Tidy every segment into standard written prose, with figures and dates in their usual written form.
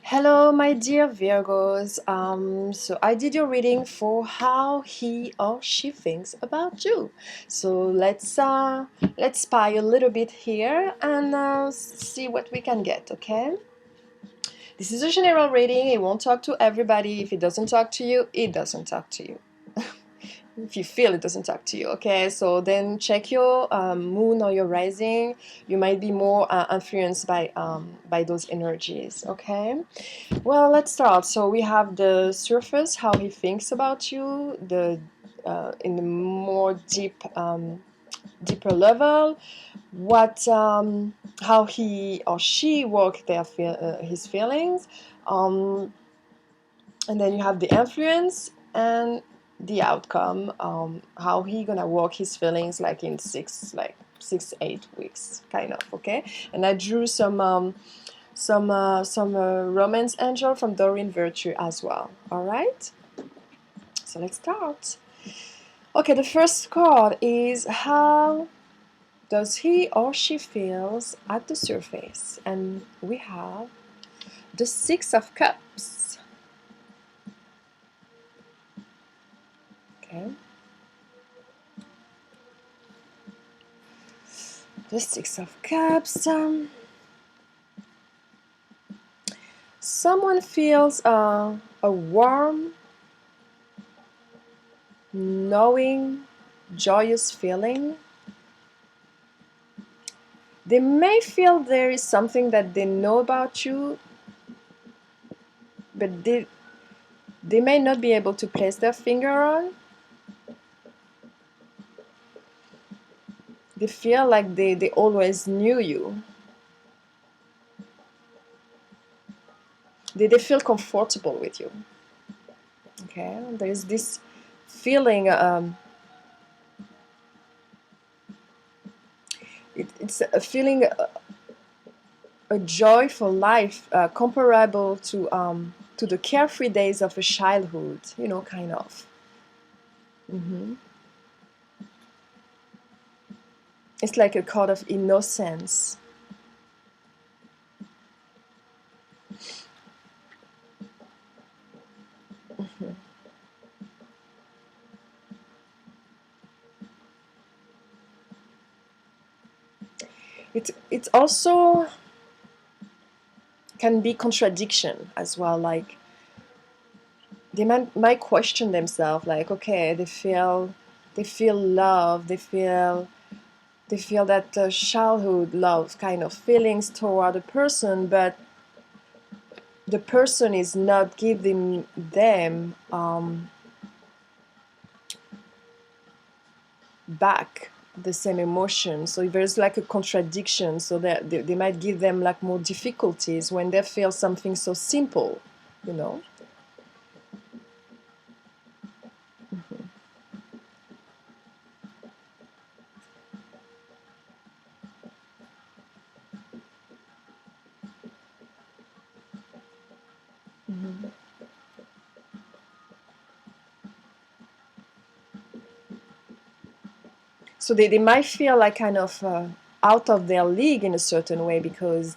Hello, my dear Virgos. So I did your reading for how he or she thinks about you. So let's spy a little bit here and see what we can get. Okay. This is a general reading. It won't talk to everybody. If it doesn't talk to you, it doesn't talk to you. If you feel it doesn't talk to you, okay, so then check your moon or your rising. You might be more influenced by those energies, okay. Well, let's start. So we have the surface, how he thinks about you, the in the more deeper level, what how he or she work his feelings, um, and then you have the influence and the outcome, how he gonna work his feelings like in 6 8 weeks kind of, okay. And I drew some romance angel from Doreen Virtue as well. All right, so let's start. Okay, the first card is how does he or she feels at the surface, and we have the Six of Cups. Okay, the Six of Cups. Someone feels a warm, knowing, joyous feeling. They may feel there is something that they know about you, but they may not be able to place their finger on. They feel like they always knew you. They feel comfortable with you. Okay, there's this feeling, it's a feeling, a joy for life, comparable to the carefree days of a childhood, you know, kind of. It's like a card of innocence. It also can be contradiction as well. Like they might question themselves. Like, okay, they feel love. They feel that childhood love kind of feelings toward a person, but the person is not giving them back the same emotion. So there's like a contradiction, so that they might give them like more difficulties when they feel something so simple, you know. So they might feel like kind of out of their league in a certain way, because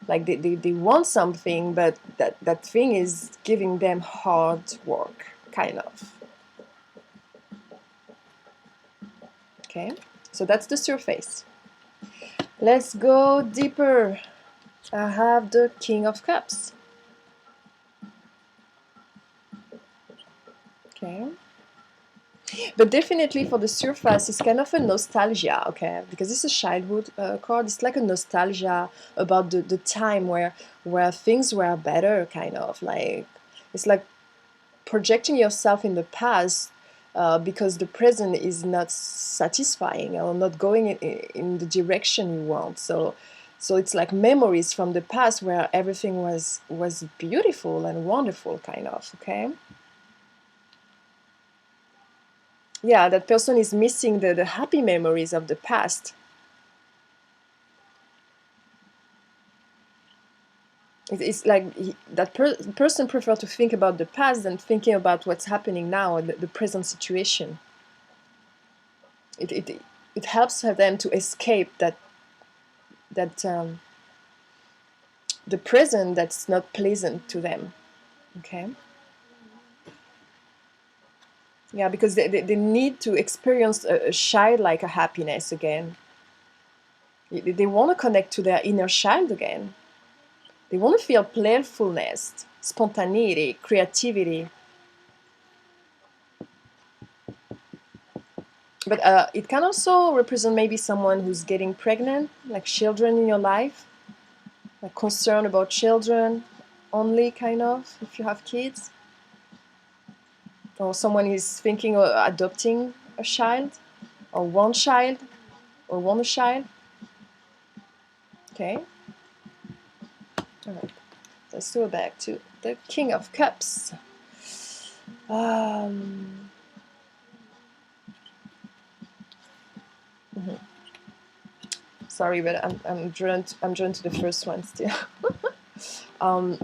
like they want something, but that thing is giving them hard work kind of. Okay, so that's the surface. Let's go deeper. I have the King of Cups. Okay, but definitely for the surface, it's kind of a nostalgia, okay? Because it's a childhood card. It's like a nostalgia about the time where things were better, kind of. Like, it's like projecting yourself in the past, because the present is not satisfying or not going in the direction you want. So it's like memories from the past where everything was beautiful and wonderful, kind of, okay? Yeah, that person is missing the happy memories of the past. It's like that person prefer to think about the past than thinking about what's happening now, the present situation. It helps them to escape that the present that's not pleasant to them. Okay. Yeah, because they need to experience a childlike a happiness again. They want to connect to their inner child again. They want to feel playfulness, spontaneity, creativity. But it can also represent maybe someone who's getting pregnant, like children in your life, like concern about children only, kind of, if you have kids. Or someone is thinking of adopting a child, or one child, or want a child. Okay. All right. Let's go back to the King of Cups. Um, mhm. Sorry, but I'm drawn to the first one still. um,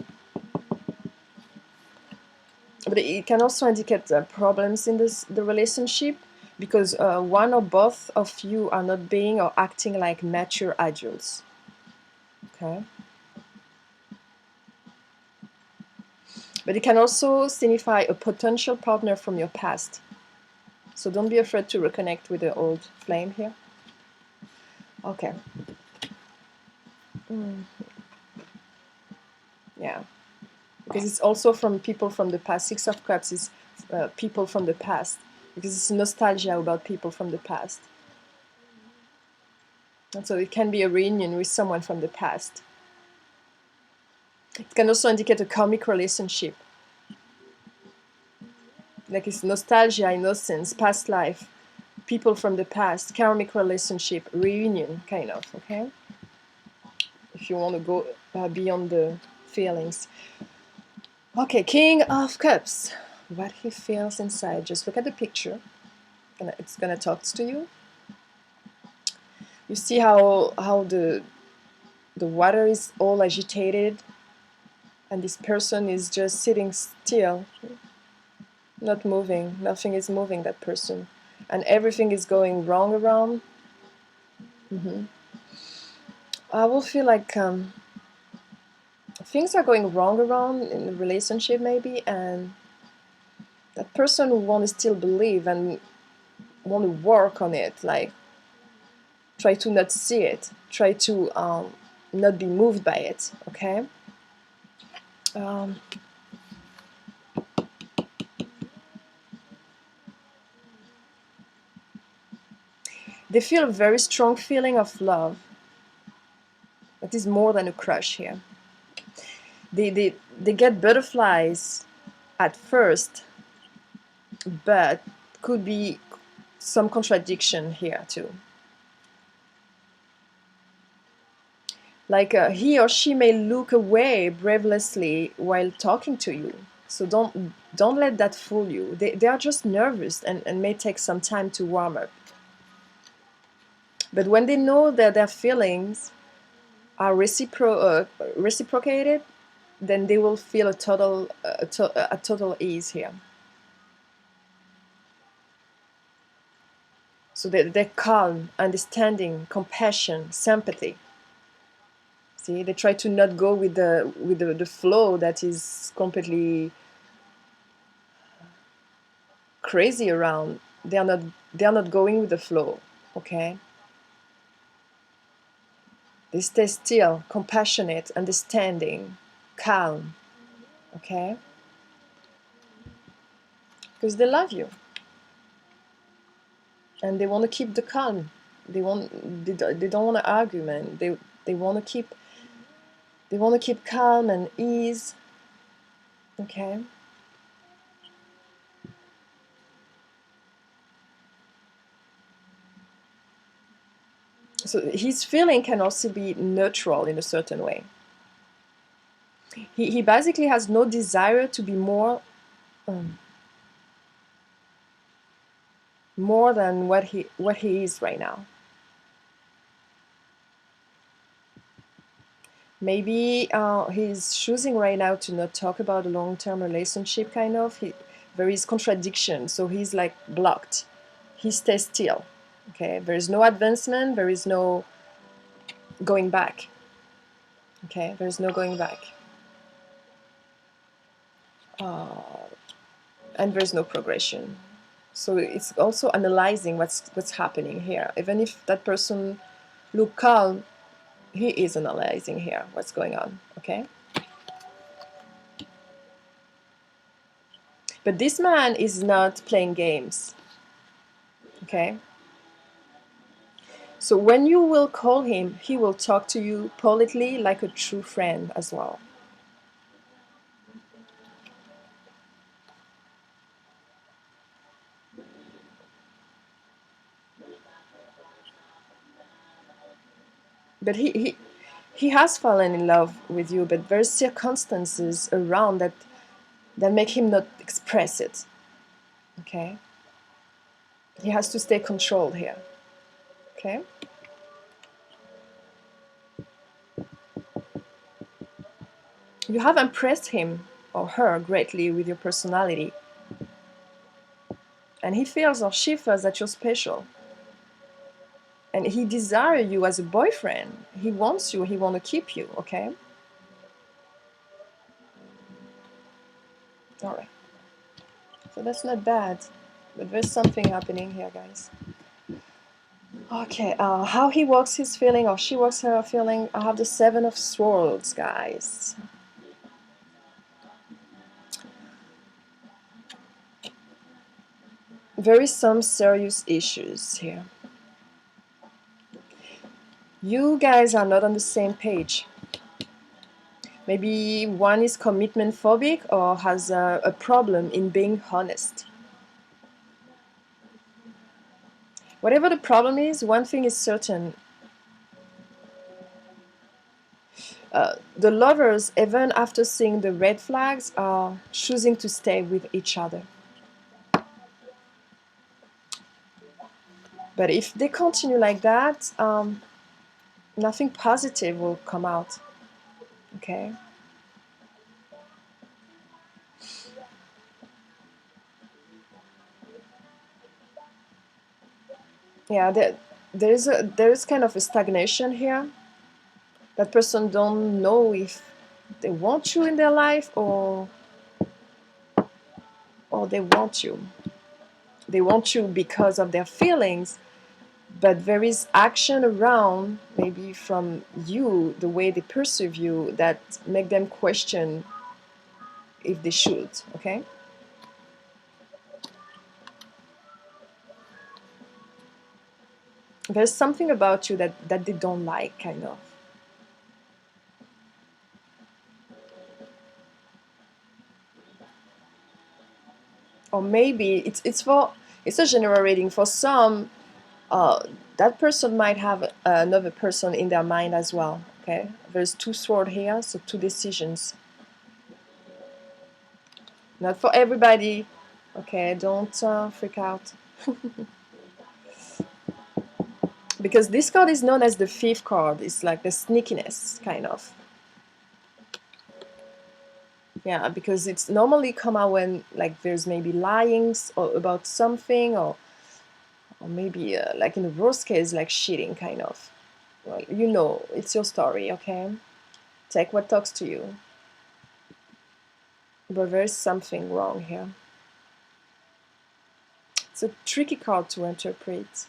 but it can also indicate problems in the relationship, because one or both of you are not being or acting like mature adults. Okay. But it can also signify a potential partner from your past. So don't be afraid to reconnect with the old flame here. Okay. Yeah. Because it's also from people from the past. Six of Cups is people from the past. Because it's nostalgia about people from the past. And so it can be a reunion with someone from the past. It can also indicate a karmic relationship. Like it's nostalgia, innocence, past life, people from the past, karmic relationship, reunion, kind of, okay? If you want to go beyond the feelings. Okay, King of Cups. What he feels inside. Just look at the picture. It's gonna talk to you. You see how the water is all agitated, and this person is just sitting still, not moving. Nothing is moving, that person, and everything is going wrong around. I will feel like things are going wrong around in the relationship maybe, and that person who want to still believe and want to work on it, like try to not see it, try to not be moved by it, okay? Um, they feel a very strong feeling of love. That is more than a crush here. They get butterflies at first, but could be some contradiction here too. Like he or she may look away breathlessly while talking to you. So don't let that fool you. They are just nervous and may take some time to warm up. But when they know that their feelings are reciprocated, then they will feel a total ease here. So they're calm, understanding, compassion, sympathy. See, they try to not go with the flow that is completely crazy around. They are not going with the flow. Okay. They stay still, compassionate, understanding, calm. Okay. Because they love you. And they want to keep the calm. They don't want to argument. They want to keep calm and ease. Okay. So his feeling can also be neutral in a certain way. He basically has no desire to be more than what he is right now. Maybe he's choosing right now to not talk about a long-term relationship, kind of. There is contradiction, so he's like blocked. He stays still. Okay, there is no advancement, there is no going back. Okay, there's no going back. And there's no progression. So it's also analyzing what's happening here. Even if that person look calm, he is analyzing here what's going on. Okay. But this man is not playing games. Okay. So when you will call him, he will talk to you politely like a true friend as well. But he has fallen in love with you, but there's circumstances around that make him not express it. Okay. He has to stay controlled here. Okay. You have impressed him or her greatly with your personality. And he feels or she feels that you're special. And he desires you as a boyfriend. He wants you, he wants to keep you, okay? All right. So that's not bad. But there's something happening here, guys. Okay, how he works his feeling or she works her feeling. I have the Seven of Swords, guys. There is some serious issues here. You guys are not on the same page. Maybe one is commitment phobic or has a problem in being honest. Whatever the problem is, one thing is certain. The lovers, even after seeing the red flags, are choosing to stay with each other. But if they continue like that, nothing positive will come out. Okay? Yeah, there is kind of a stagnation here. That person don't know if they want you in their life or they want you. They want you because of their feelings, but there is action around, maybe from you, the way they perceive you, that make them question if they should. Okay. There's something about you that they don't like, kind of. Or maybe it's a general reading. For some, that person might have another person in their mind as well. Okay, there's two swords here, so two decisions. Not for everybody. Okay, don't freak out. Because this card is known as the fifth card. It's like the sneakiness, kind of. Yeah, because it's normally come out when like there's maybe lying or about something, or maybe like in the worst case, like cheating, kind of. Well, you know, it's your story, okay? Take what talks to you. But there's something wrong here. It's a tricky card to interpret.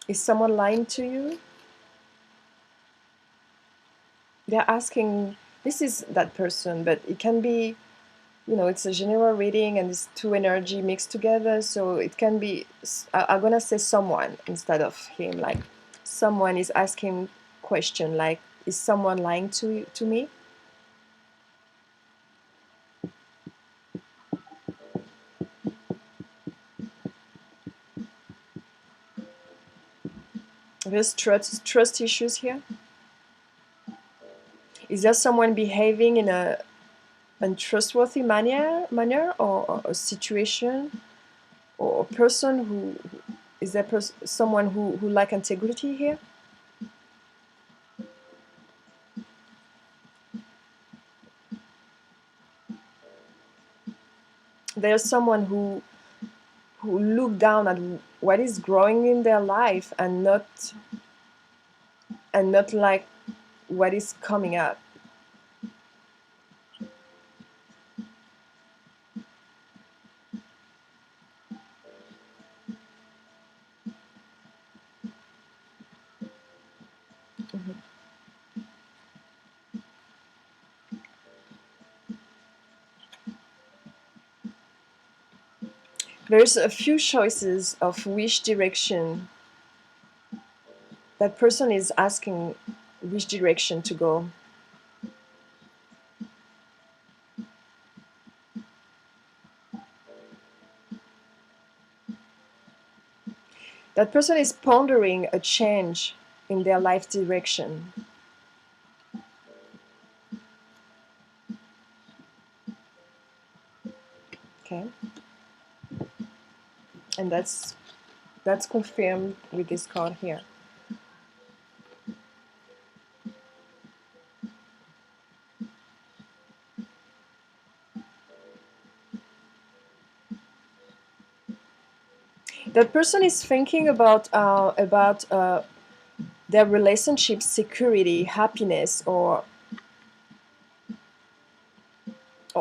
Is someone lying to you? They're asking, this is that person, but it can be, you know, it's a general reading and it's two energy mixed together, so it can be, I'm gonna say someone instead of him, like someone is asking question like, is someone lying to me? There's trust issues here. Is there someone behaving in a untrustworthy manner or a situation or a person who is there someone who lack integrity here? there's someone who look down at what is growing in their life and not like what is coming up. There's a few choices of which direction that person is asking, which direction to go. That person is pondering a change in their life direction. Okay, and that's confirmed with this card here. That person is thinking about their relationship security, happiness, or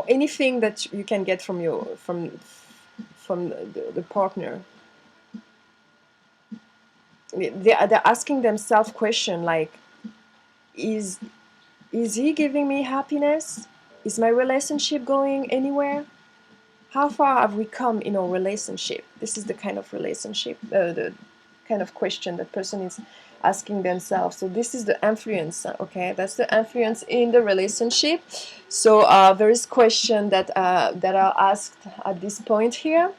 anything that you can get from the partner. They're asking themselves question like, is he giving me happiness? Is my relationship going anywhere? How far have we come in our relationship? This is the kind of relationship, the kind of question that person is asking themselves. So this is the influence, okay? That's the influence in the relationship. So there is question that are asked at this point here,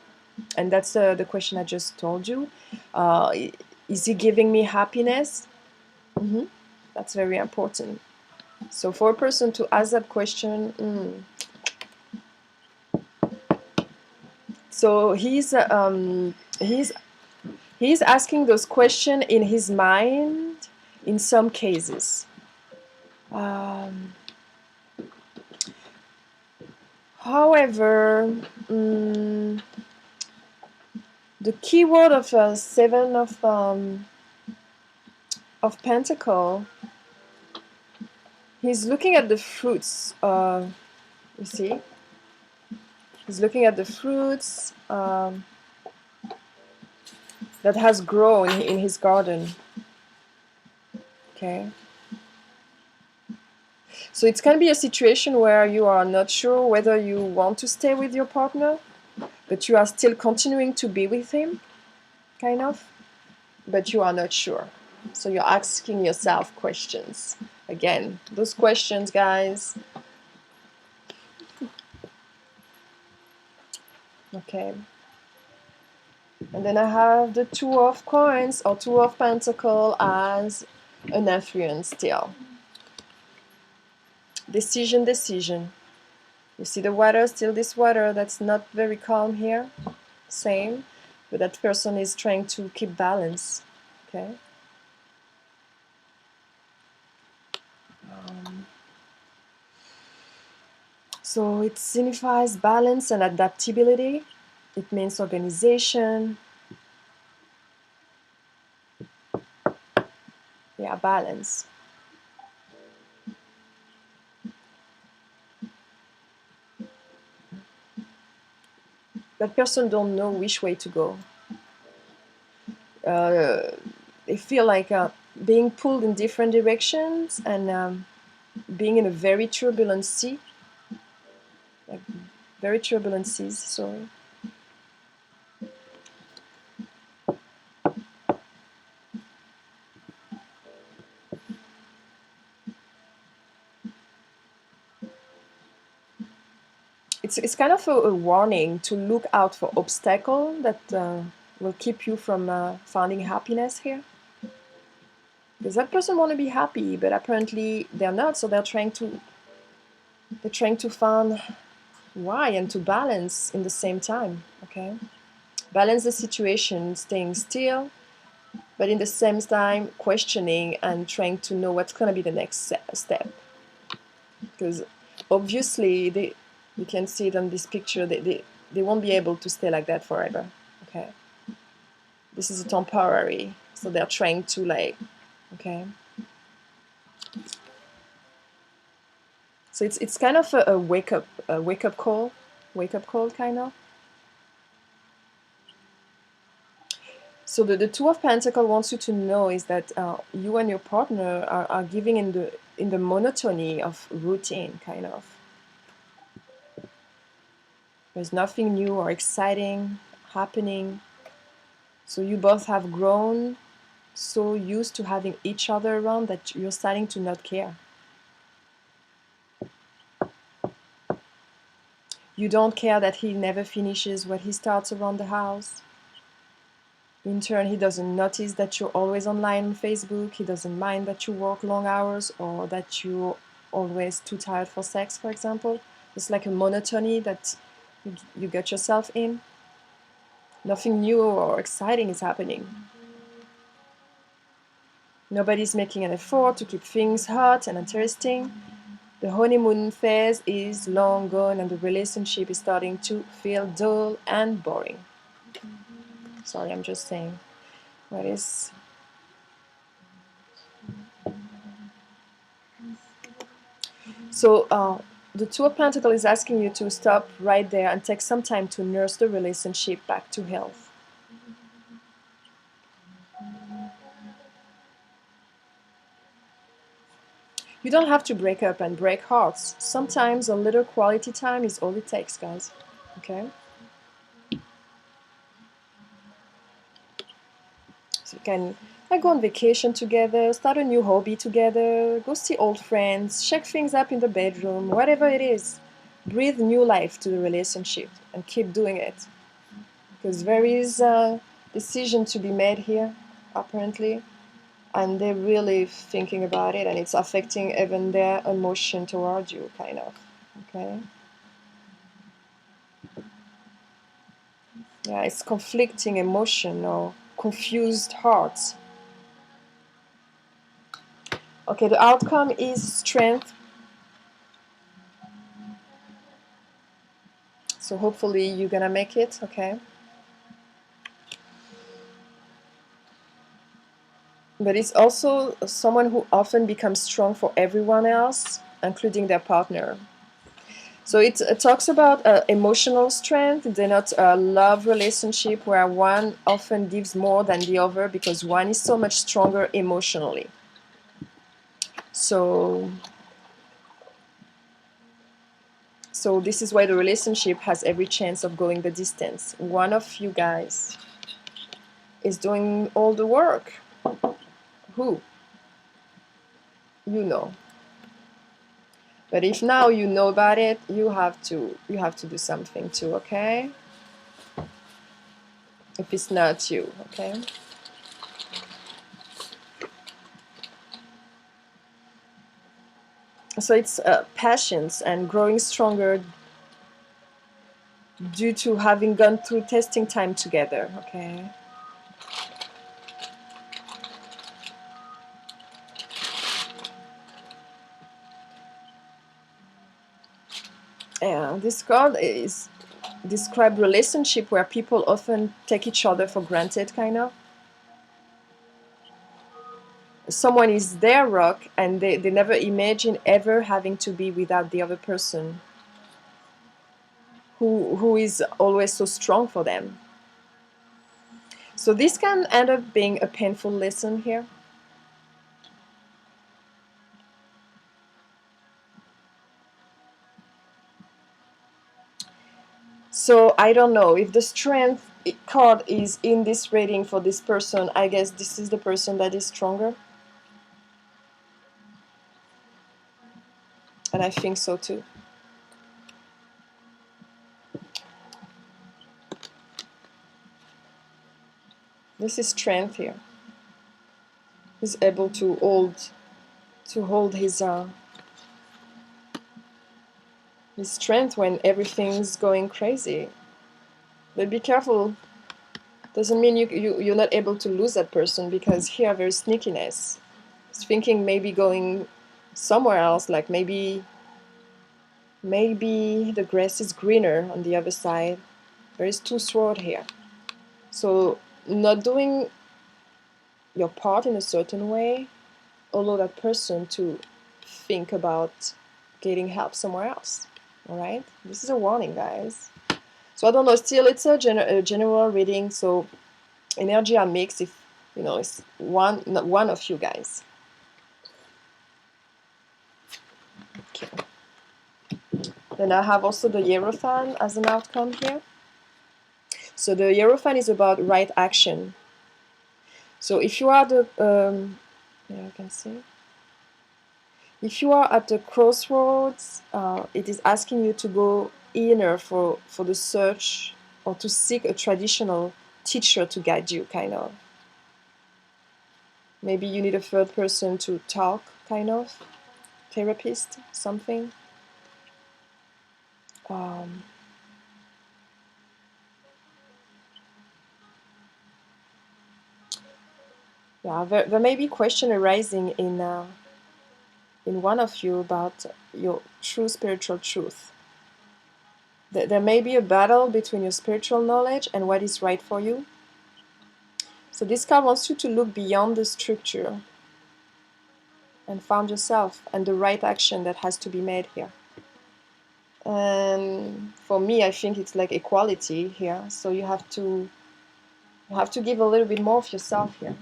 and that's the question I just told you. Is he giving me happiness? That's very important. So for a person to ask that question, so he's asking those questions in his mind in some cases. However, the key word of Seven of Pentacle, he's looking at the fruits. You see, he's looking at the fruits that has grown in his garden. Okay. So it's going to be a situation where you are not sure whether you want to stay with your partner, but you are still continuing to be with him, kind of, but you are not sure. So you're asking yourself questions. Again, those questions, guys. Okay. And then I have the Two of Coins or Two of Pentacles as an influence still. Decision. You see the water, still this water that's not very calm here. Same. But that person is trying to keep balance. Okay. So it signifies balance and adaptability. It means organization. Yeah, balance. That person don't know which way to go. They feel like being pulled in different directions and being in a very turbulent sea. Like very turbulent seas, sorry. It's kind of a warning to look out for obstacles that will keep you from finding happiness here. Because that person want to be happy, but apparently they're not, so they're trying to find why and to balance in the same time, okay? Balance the situation, staying still, but in the same time questioning and trying to know what's going to be the next step. Because obviously you can see it on this picture, they won't be able to stay like that forever. Okay, this is a temporary, so they're trying to like, okay. So it's kind of a wake up call, kind of. So the Two of Pentacles wants you to know is that you and your partner are giving in the monotony of routine, kind of. There's nothing new or exciting happening. So you both have grown so used to having each other around that you're starting to not care. You don't care that he never finishes what he starts around the house. In turn, he doesn't notice that you're always online on Facebook. He doesn't mind that you work long hours or that you're always too tired for sex, for example. It's like a monotony that you get yourself in. Nothing new or exciting is happening. Nobody's making an effort to keep things hot and interesting. The honeymoon phase is long gone and the relationship is starting to feel dull and boring. Sorry, I'm just saying what is. So the Two of Pentacles is asking you to stop right there and take some time to nurse the relationship back to health. You don't have to break up and break hearts. Sometimes a little quality time is all it takes, guys. Okay? So you can go on vacation together, start a new hobby together, go see old friends, shake things up in the bedroom, whatever it is. Breathe new life to the relationship and keep doing it. Because there is a decision to be made here, apparently. And they're really thinking about it, and it's affecting even their emotion towards you, kind of. Okay? Yeah, it's conflicting emotion or confused hearts. Okay, the outcome is strength. So hopefully you're gonna make it, okay? But it's also someone who often becomes strong for everyone else, including their partner. So it talks about emotional strength. They're not a love relationship where one often gives more than the other because one is so much stronger emotionally. So this is why the relationship has every chance of going the distance. One of you guys is doing all the work. Who? You know. But if now you know about it, you have to do something too, okay? If it's not you, okay? So it's patience and growing stronger due to having gone through testing time together, okay? This card is describe relationship where people often take each other for granted, kind of. Someone is their rock and they never imagine ever having to be without the other person who is always so strong for them. So this can end up being a painful lesson here. So I don't know if the strength card is in this reading for this person. I guess this is the person that is stronger. And I think so too. This is strength here. He's able to hold his strength when everything's going crazy. But be careful. Doesn't mean you're not able to lose that person, because here there's sneakiness. It's thinking maybe going somewhere else, like maybe the grass is greener on the other side. There is two swords here. So not doing your part in a certain way allow that person to think about getting help somewhere else. Alright? This is a warning, guys. So I don't know, still it's a general reading, so energy are mixed if, you know, it's one of you guys. Okay. Then I have also the Hierophant as an outcome here. So the Hierophant is about right action. So if you are the, yeah, you can see. If you are at the crossroads, it is asking you to go inner for the search, or to seek a traditional teacher to guide you, kind of. Maybe you need a third person to talk, kind of. Therapist, something. Yeah, there may be question arising in one of you about your true spiritual truth. There may be a battle between your spiritual knowledge and what is right for you. So this card wants you to look beyond the structure and find yourself and the right action that has to be made here. And for me, I think it's like equality here. So you have to give a little bit more of yourself here.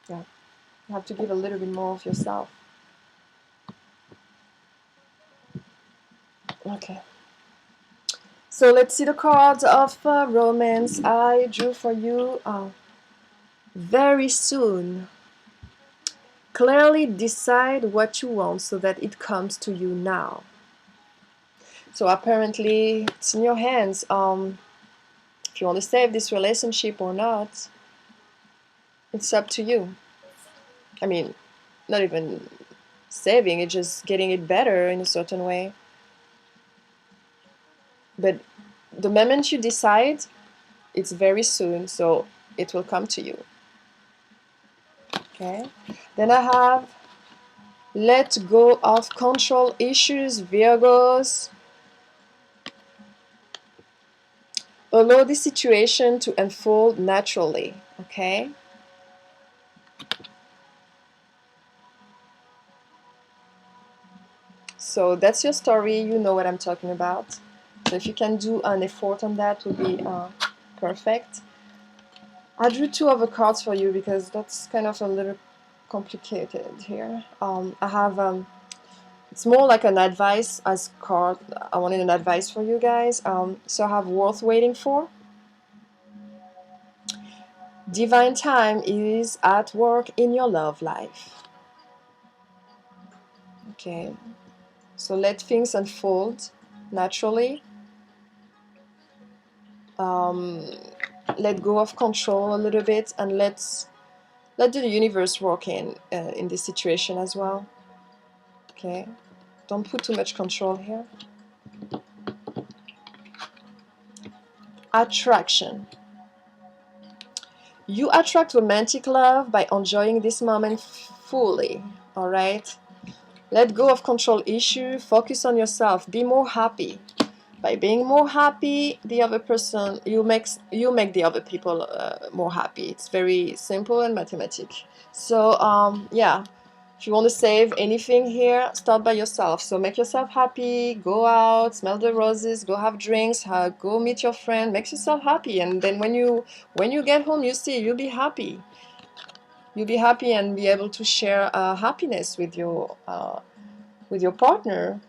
Yeah, you have to give a little bit more of yourself. Okay. So let's see the cards of romance I drew for you very soon. Clearly decide what you want so that it comes to you now. So apparently it's in your hands if you want to save this relationship or not. It's up to you. I mean, not even saving, it's just getting it better in a certain way. But the moment you decide, it's very soon, so it will come to you. Okay. Then I have let go of control issues, Virgos. Allow the situation to unfold naturally. Okay. So that's your story. You know what I'm talking about. So if you can do an effort on that, would be perfect. I drew two other cards for you because that's kind of a little complicated here. I have it's more like an advice as card. I wanted an advice for you guys. So I have worth waiting for. Divine time is at work in your love life. Okay, so let things unfold naturally. Let go of control a little bit and let the universe work in this situation as well. Okay, don't put too much control here. Attraction. You attract romantic love by enjoying this moment fully. All right, let go of control issue. Focus on yourself. Be more happy. By being more happy, the other person, you make the other people more happy. It's very simple and mathematic. So yeah, if you want to save anything here, start by yourself. So make yourself happy, go out, smell the roses, go have drinks, go meet your friend, make yourself happy. And then when you get home, you'll be happy. You'll be happy and be able to share happiness with your partner,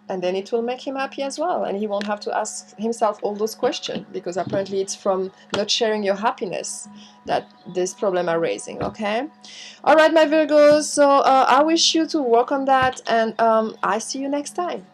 and then it will make him happy as well, and he won't have to ask himself all those questions, because apparently it's from not sharing your happiness that this problem are raising. Okay, all right, my Virgos, so I wish you to work on that, and I see you next time.